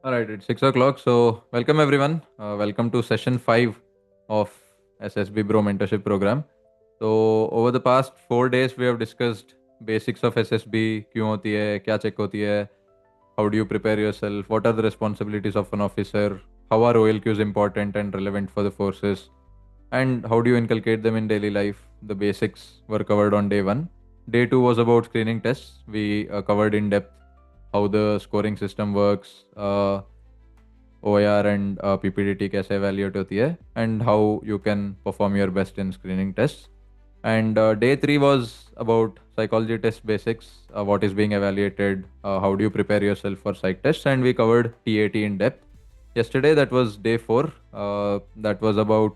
All right, it's 6 o'clock. So, welcome everyone. Welcome to session 5 of SSB Bro Mentorship Program. So, over the past 4 days, we have discussed basics of SSB, क्यों होती है, क्या check होती है, how do you prepare yourself, what are the responsibilities of an officer, how are OLQs important and relevant for the forces, and how do you inculcate them in daily life. The basics were covered on day 1. Day 2 was about screening tests. We covered in depth how the scoring system works, OIR and PPDT कैसे evaluate होती है, and how you can perform your best in screening tests. And day 3 was about psychology test basics, what is being evaluated, how do you prepare yourself for psych tests, and we covered TAT in depth. Yesterday, that was day 4, that was about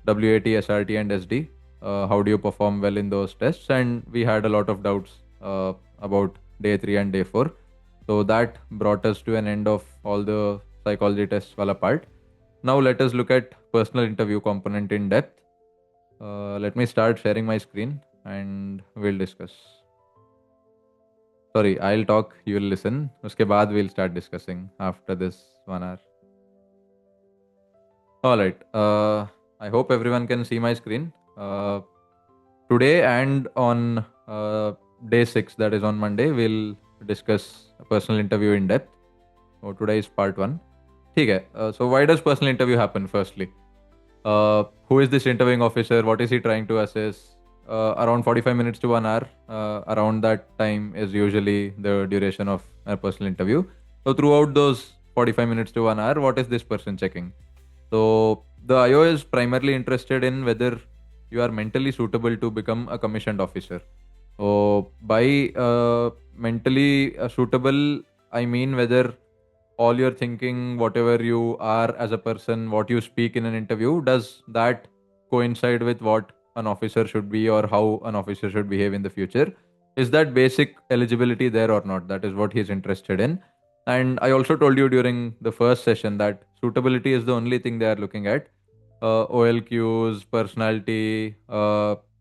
WAT, SRT, and SD. How do you perform well in those tests? And we had a lot of doubts about day 3 and day 4. So that brought us to an end of all the psychology tests wala part. Now let us look at personal interview component in depth. Let me start sharing my screen and we'll discuss. Sorry, I'll talk, you will listen. Uske baad we'll start discussing after this 1 hour. All right. I hope everyone can see my screen. Today and on day 6, that is on Monday, we'll discuss a personal interview in depth. So today is part 1. ठीक है. So why does personal interview happen firstly? Who is this interviewing officer? What is he trying to assess? Around 45 minutes to 1 hour. Around that time is usually the duration of a personal interview. So throughout those 45 minutes to 1 hour, what is this person checking? So the IO is primarily interested in whether you are mentally suitable to become a commissioned officer. So by mentally suitable, I mean whether all your thinking, whatever you are as a person, what you speak in an interview, does that coincide with what an officer should be or how an officer should behave in the future? Is that basic eligibility there or not? That is what he's interested in. And I also told you during the first session that suitability is the only thing they are looking at. OLQs, personality,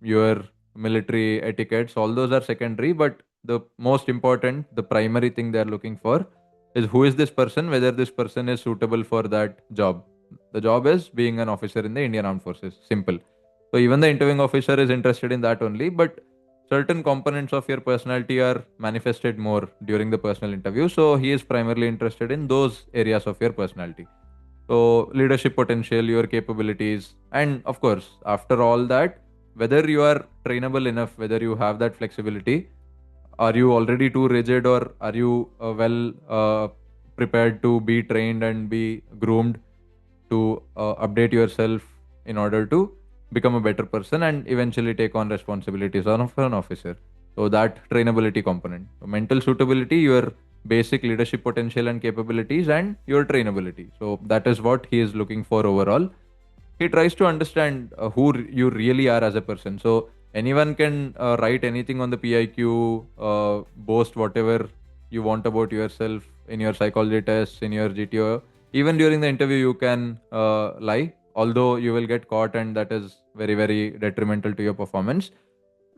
your military etiquettes, all those are secondary, but the most important, the primary thing they are looking for is who is this person, whether this person is suitable for that job. The job is being an officer in the Indian Armed Forces. Simple. So even the interviewing officer is interested in that only, but certain components of your personality are manifested more during the personal interview. So he is primarily interested in those areas of your personality. So leadership potential, your capabilities, and of course, after all that, whether you are trainable enough, whether you have that flexibility, are you already too rigid, or are you well prepared to be trained and be groomed to update yourself in order to become a better person and eventually take on responsibilities of an officer. So that trainability component. So mental suitability, your basic leadership potential and capabilities, and your trainability. So that is what he is looking for overall. He tries to understand who you really are as a person. So anyone can write anything on the PIQ, boast whatever you want about yourself in your psychology tests, in your GTO. Even during the interview, you can lie, although you will get caught, and that is very, very detrimental to your performance.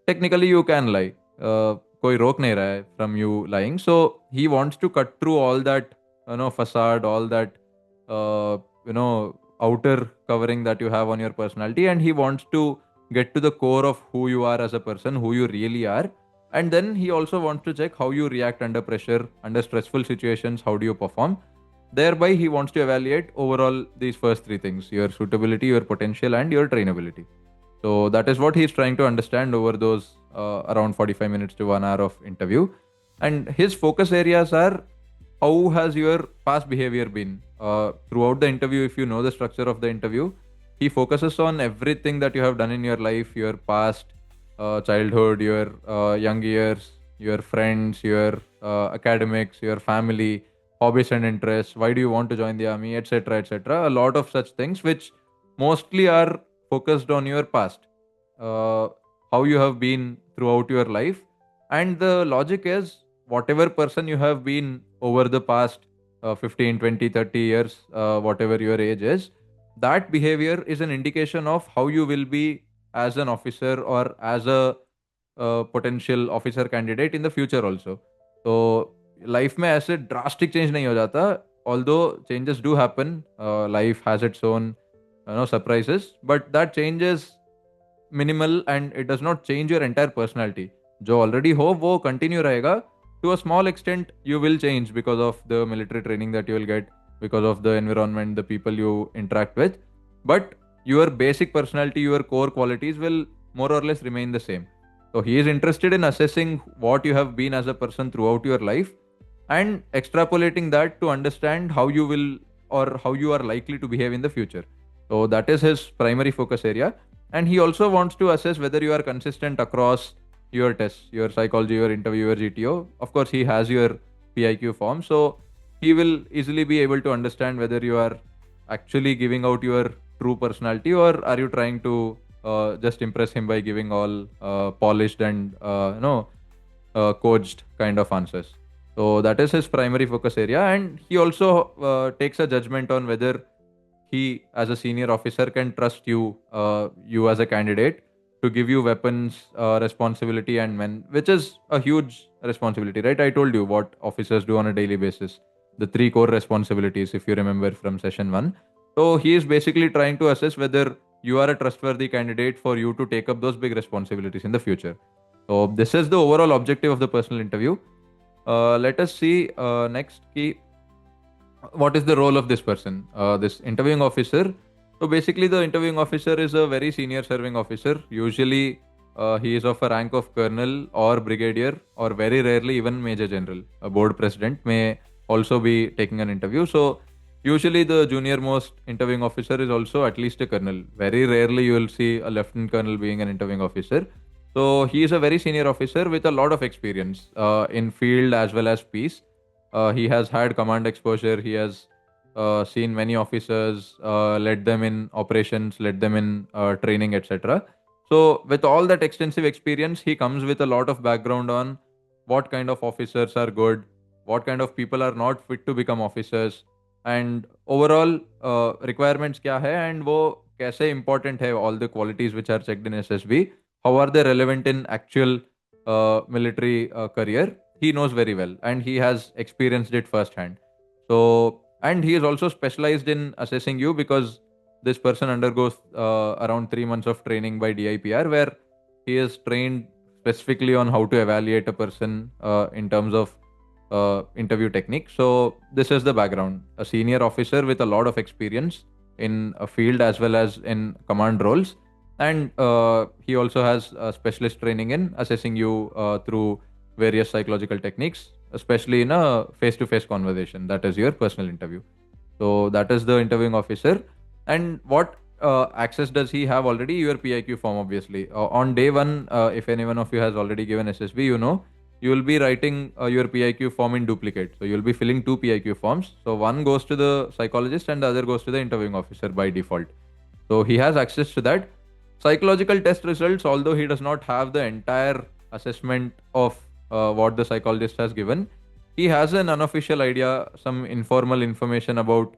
Technically, you can lie. कोई रोक नहीं रहा है from you lying. So he wants to cut through all that, facade, all that, outer covering that you have on your personality, and he wants to get to the core of who you are as a person, who you really are. And then he also wants to check how you react under pressure, under stressful situations, how do you perform. Thereby, he wants to evaluate overall these first 3 things: your suitability, your potential, and your trainability. So that is what he's trying to understand over those around 45 minutes to 1 hour of interview. And his focus areas are: how has your past behavior been throughout the interview? If you know the structure of the interview, he focuses on everything that you have done in your life, your past, childhood, your young years, your friends, your academics, your family, hobbies and interests, why do you want to join the army, etc., etc. A lot of such things which mostly are focused on your past, how you have been throughout your life. And the logic is, whatever person you have been over the past 15, 20, 30 years, whatever your age is, that behavior is an indication of how you will be as an officer or as a potential officer candidate in the future also. So life में ऐसे drastic change नहीं हो जाता. although changes do happen, life has its own surprises, but that change is minimal and it does not change your entire personality. जो already हो वो continue रहेगा. To a small extent you will change because of the military training that you will get, because of the environment, the people you interact with, but your basic personality, your core qualities will more or less remain the same. So he is interested in assessing what you have been as a person throughout your life and extrapolating that to understand how you will or how you are likely to behave in the future. So that is his primary focus area. And he also wants to assess whether you are consistent across your tests, your psychology, your interview, your GTO. Of course, he has your PIQ form. So he will easily be able to understand whether you are actually giving out your true personality or are you trying to just impress him by giving all polished and coached kind of answers. So that is his primary focus area, and he also takes a judgment on whether he, as a senior officer, can trust you, you as a candidate, to give you weapons, responsibility, and men, which is a huge responsibility, right? I told you what officers do on a daily basis, the three core responsibilities, if you remember from session one. So he is basically trying to assess whether you are a trustworthy candidate for you to take up those big responsibilities in the future. So this is the overall objective of the personal interview. Let us see next key. What is the role of this person, this interviewing officer? So basically, the interviewing officer is a very senior serving officer. Usually, he is of a rank of colonel or brigadier, or very rarely even major general. A board president may also be taking an interview. So usually, the junior most interviewing officer is also at least a colonel. Very rarely you will see a lieutenant colonel being an interviewing officer. So he is a very senior officer with a lot of experience in field as well as peace. He has had command exposure. He has seen many officers, led them in operations, led them in training, etc. So, with all that extensive experience, he comes with a lot of background on what kind of officers are good, what kind of people are not fit to become officers, and overall requirements क्या है, and वो कैसे important है, all the qualities which are checked in SSB, how are they relevant in actual military career. He knows very well and he has experienced it firsthand. So, and he is also specialized in assessing you because this person undergoes around 3 months of training by DIPR, where he is trained specifically on how to evaluate a person in terms of interview technique. So, this is the background: a senior officer with a lot of experience in a field as well as in command roles. And he also has specialist training in assessing you through various psychological techniques, especially in a face to face conversation. That is your personal interview. So, that is the interviewing officer. And what access does he have already? Your PIQ form, obviously. On day one, if any one of you has already given SSB, you will be writing your PIQ form in duplicate. So, you will be filling two PIQ forms. So, one goes to the psychologist and the other goes to the interviewing officer by default. So, he has access to that. Psychological test results, although he does not have the entire assessment of what the psychologist has given, he has an unofficial idea, some informal information about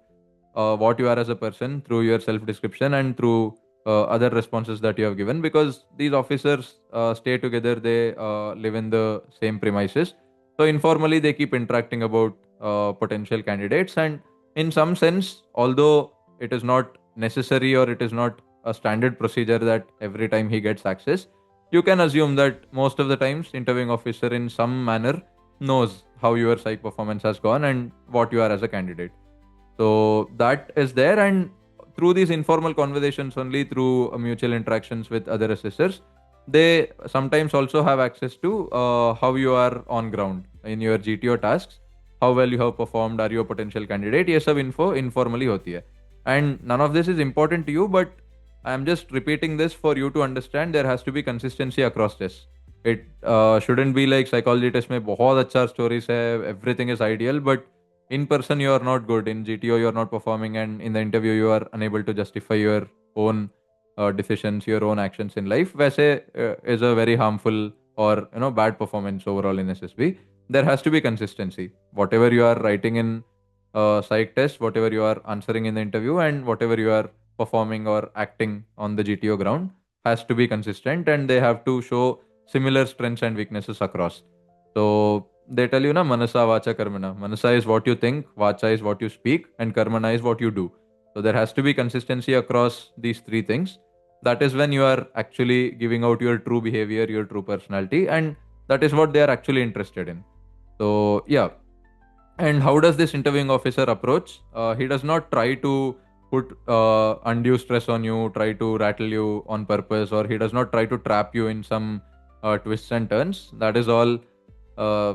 what you are as a person through your self description and through other responses that you have given, because these officers stay together, they live in the same premises. So, informally, they keep interacting about potential candidates, and in some sense, although it is not necessary or it is not a standard procedure that every time he gets access, you can assume that most of the times interviewing officer in some manner knows how your psych performance has gone and what you are as a candidate. So that is there, and through these informal conversations, only through mutual interactions with other assessors, they sometimes also have access to how you are on ground in your GTO tasks, how well you have performed, are you a potential candidate, ये सब info informally होती है. And none of this is important to you, but I am just repeating this for you to understand there has to be consistency across tests. It shouldn't be like psychology test में बहुत अच्छा stories है, everything is ideal, but in person you are not good, in GTO you are not performing, and in the interview you are unable to justify your own decisions, your own actions in life. वैसे is a very harmful or bad performance overall in SSB. There has to be consistency. Whatever you are writing in psych test, whatever you are answering in the interview, and whatever you are performing or acting on the GTO ground has to be consistent, and they have to show similar strengths and weaknesses across. So they tell you na manasa vacha karmana. Manasa is what you think, vacha is what you speak, and karmana is what you do. So there has to be consistency across these three things. That is when you are actually giving out your true behavior, your true personality, and that is what they are actually interested in. So yeah. And how does this interviewing officer approach? He does not try to put undue stress on you, try to rattle you on purpose, or he does not try to trap you in some twists and turns. That is all uh,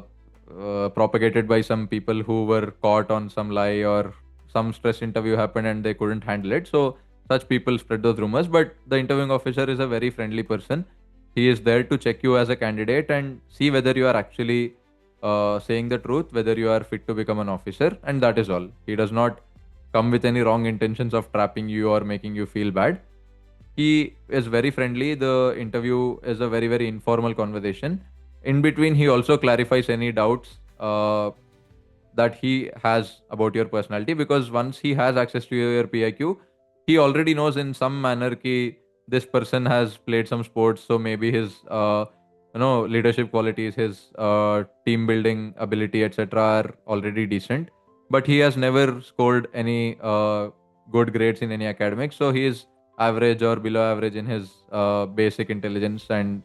propagated by some people who were caught on some lie, or some stress interview happened and they couldn't handle it. So such people spread those rumors. But the interviewing officer is a very friendly person. He is there to check you as a candidate and see whether you are actually saying the truth, whether you are fit to become an officer, and that is all. He does not come with any wrong intentions of trapping you or making you feel bad. He is very friendly. The interview is a very, very informal conversation. In between, he also clarifies any doubts that he has about your personality, because once he has access to your PIQ, he already knows in some manner ki this person has played some sports, so maybe his leadership qualities, his team building ability, etc., are already decent. But he has never scored any good grades in any academics, so he is average or below average in his basic intelligence and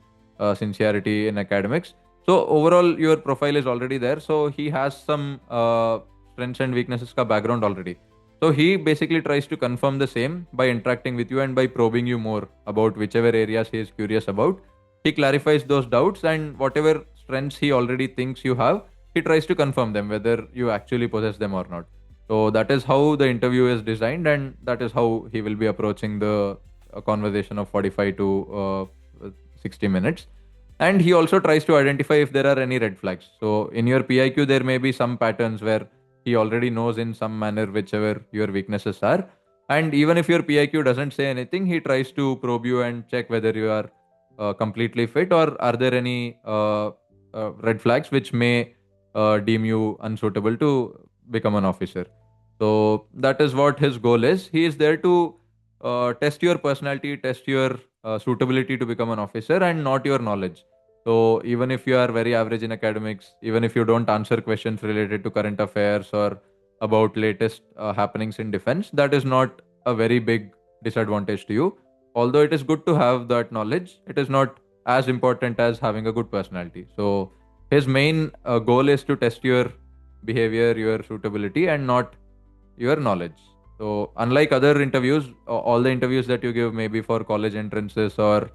sincerity in academics. So overall, your profile is already there. So he has some strengths and weaknesses ka background already. So he basically tries to confirm the same by interacting with you and by probing you more about whichever areas he is curious about. He clarifies those doubts, and whatever strengths he already thinks you have, he tries to confirm them whether you actually possess them or not. So that is how the interview is designed, and that is how he will be approaching the conversation of 45 to 60 minutes. And he also tries to identify if there are any red flags. So in your PIQ, there may be some patterns where he already knows in some manner whichever your weaknesses are. And even if your PIQ doesn't say anything, he tries to probe you and check whether you are completely fit, or are there any red flags which may deem you unsuitable to become an officer. So that is what his goal is. He is there to test your personality, test your suitability to become an officer, and not your knowledge. So even if you are very average in academics, even if you don't answer questions related to current affairs or about latest happenings in defense, that is not a very big disadvantage to you. Although it is good to have that knowledge, it is not as important as having a good personality. So his main goal is to test your behavior, your suitability, and not your knowledge. So unlike other interviews, all the interviews that you give, maybe for college entrances or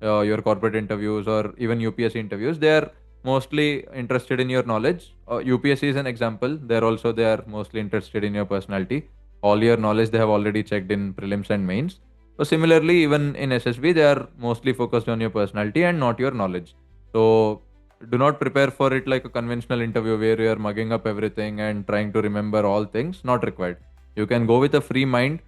your corporate interviews or even UPSC interviews, they are mostly interested in your knowledge. UPSC is an example. They are mostly interested in your personality. All your knowledge they have already checked in prelims and mains. So similarly, even in SSB, they are mostly focused on your personality and not your knowledge. So do not prepare for it like a conventional interview where you are mugging up everything and trying to remember all things. Not required. You can go with a free mind.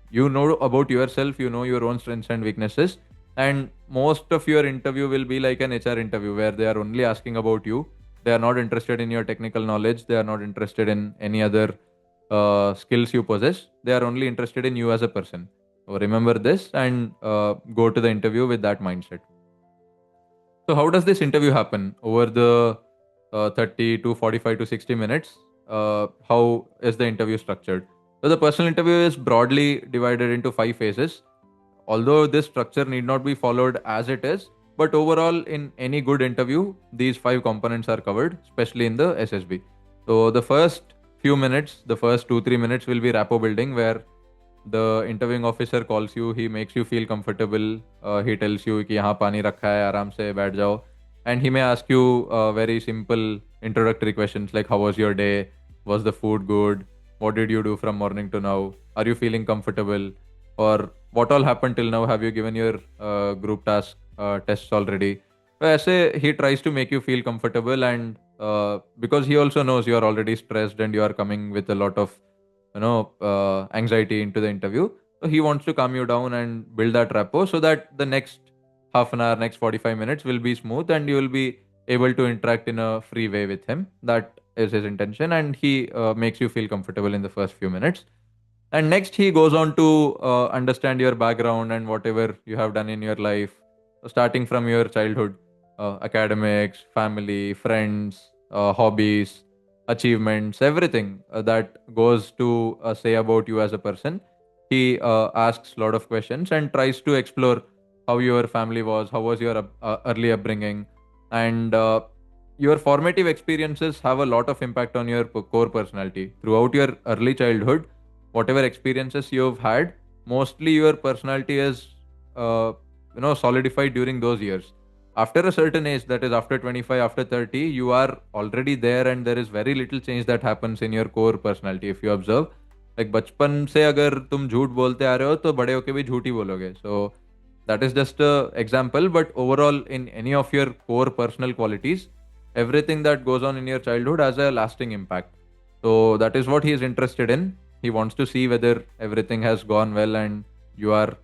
You know about yourself, you know your own strengths and weaknesses, and most of your interview will be like an HR interview where they are only asking about you. They are not interested in your technical knowledge, they are not interested in any other skills you possess. They are only interested in you as a person. So remember this and go to the interview with that mindset. So how does this interview happen over the 30 to 45 to 60 minutes? How is the interview structured? So the personal interview is broadly divided into 5 phases. Although this structure need not be followed as it is, but overall in any good interview, these 5 components are covered, especially in the SSB. So the first few minutes, the first 2-3 minutes will be rapport building, where the interviewing officer calls you, he makes you feel comfortable. He tells you कि यहाँ पानी रखा है, आराम से बैठ जाओ. And he may ask you very simple introductory questions like, how was your day? Was the food good? What did you do from morning to now? Are you feeling comfortable? Or what all happened till now? Have you given your group task tests already? So ऐसे he tries to make you feel comfortable, and because he also knows you are already stressed and you are coming with a lot of anxiety into the interview. So he wants to calm you down and build that rapport so that the next half an hour, next 45 minutes will be smooth and you will be able to interact in a free way with him. That is his intention, and he makes you feel comfortable in the first few minutes. And next, he goes on to understand your background and whatever you have done in your life, starting from your childhood, academics, family, friends, hobbies, achievements, everything that goes to say about you as a person. He asks a lot of questions and tries to explore how your family was, how was your early upbringing, and your formative experiences have a lot of impact on your core personality throughout your early childhood. Whatever experiences you've had, mostly your personality is uh, solidified during those years. After a certain age, that is after 25, after 30, you are already there, and there is very little change that happens in your core personality. If you observe, like बचपन से अगर तुम झूठ बोलते आ रहे हो तो बड़े होके भी झूठ ही बोलोगे. So that is just a example, but overall in any of your core personal qualities, everything that goes on in your childhood has a lasting impact. So that is what he is interested in. He wants to see whether everything has gone well and you are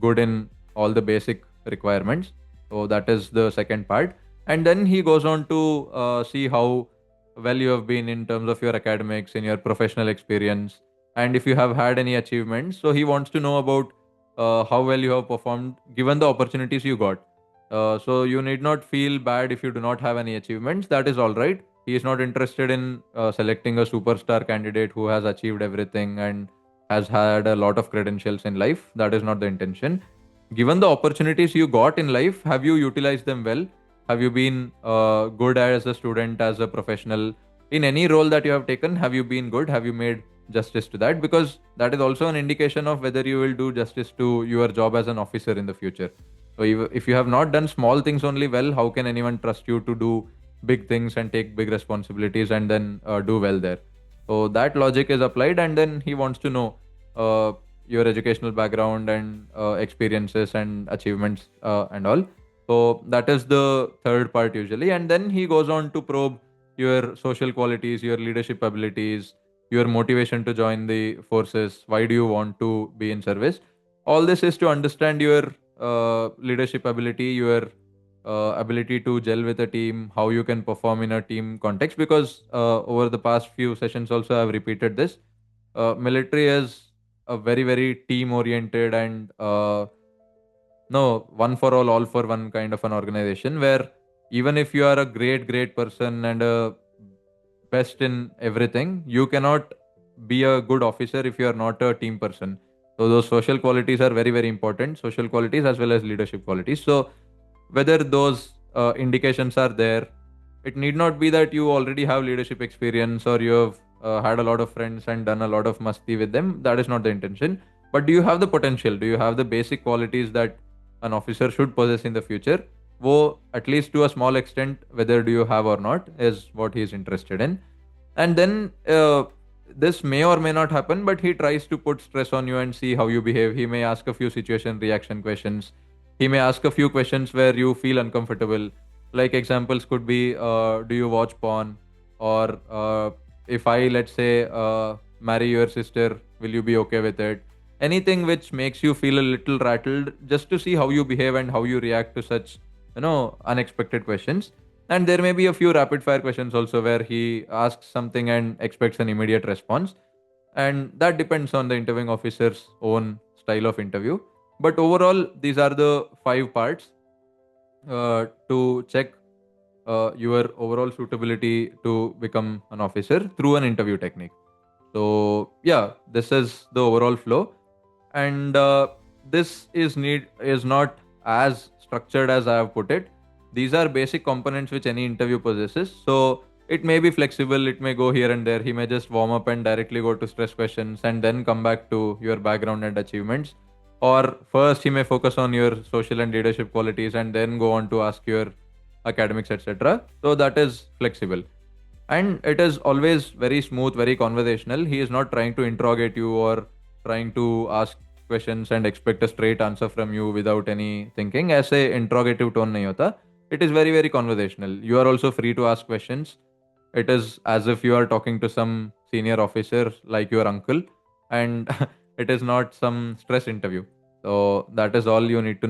good in all the basic requirements. So that is the second part. And then he goes on to see how well you have been in terms of your academics, in your professional experience, and if you have had any achievements. So he wants to know about how well you have performed given the opportunities you got. So you need not feel bad if you do not have any achievements. That is all right. He is not interested in selecting a superstar candidate who has achieved everything and has had a lot of credentials in life. That is not the intention. Given the opportunities you got in life, have you utilized them well? Have you been good as a student, as a professional? In any role that you have taken, have you been good? Have you made justice to that? Because that is also an indication of whether you will do justice to your job as an officer in the future. So if you have not done small things only well, how can anyone trust you to do big things and take big responsibilities and then do well there? So that logic is applied, and then he wants to know uh, your educational background and experiences and achievements and all. So that is the third part usually, and then he goes on to probe your social qualities, your leadership abilities, your motivation to join the forces. Why do you want to be in service? All this is to understand your leadership ability, your ability to gel with a team, how you can perform in a team context. Because over the past few sessions, also I've repeated this. Military is a very team oriented and no one for all for one kind of an organization where even if you are a great person and a best in everything, you cannot be a good officer if you are not a team person. So those social qualities are very important, social qualities as well as leadership qualities. So whether those indications are there, it need not be that you already have leadership experience or you have had a lot of friends and done a lot of masti with them. That is not the intention. But do you have the potential? Do you have the basic qualities that an officer should possess in the future? वो at least to a small extent, whether do you have or not, is what he is interested in. And then this may or may not happen, but he tries to put stress on you and see how you behave. He may ask a few situation reaction questions. He may ask a few questions where you feel uncomfortable. Like examples could be, do you watch porn? Or if I, let's say, marry your sister, will you be okay with it? Anything which makes you feel a little rattled, just to see how you behave and how you react to such, unexpected questions. And there may be a few rapid fire questions also where he asks something and expects an immediate response. And that depends on the interviewing officer's own style of interview. But overall, these are the five parts to check your overall suitability to become an officer through an interview technique. So yeah, this is the overall flow, and this is not as structured as I have put it. These are basic components which any interview possesses. So it may be flexible, it may go here and there. He may just warm up and directly go to stress questions and then come back to your background and achievements. Or first he may focus on your social and leadership qualities and then go on to ask your academics, etc. So that is flexible. And it is always very smooth, very conversational. He is not trying to interrogate you or trying to ask questions and expect a straight answer from you without any thinking. ऐसे interrogative tone नहीं होता. It is very conversational. You are also free to ask questions. It is as if you are talking to some senior officer like your uncle, and it is not some stress interview. So that is all you need to